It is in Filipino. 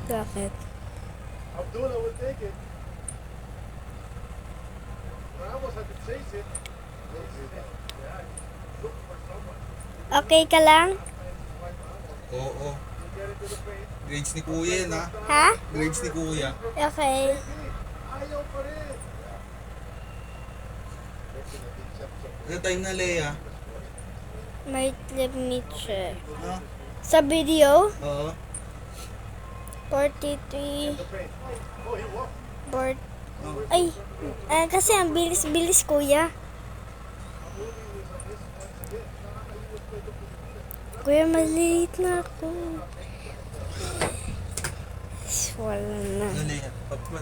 Bakit? Abdullah will take it. Ramos had to chase it. Okay ka lang? Oo. Grades ni Kuya yan ha. Ha? Grades ni Kuya. Okay. Ayaw pa rin. Ano time na, Leia? May let me check. Ha? Sa video, Oo. 43. Oh, he walked. Board. Ay, kasi ang bilis-bilis, kuya. Kuya, maliit na ako. Wala na. Ano, Leia? Papa.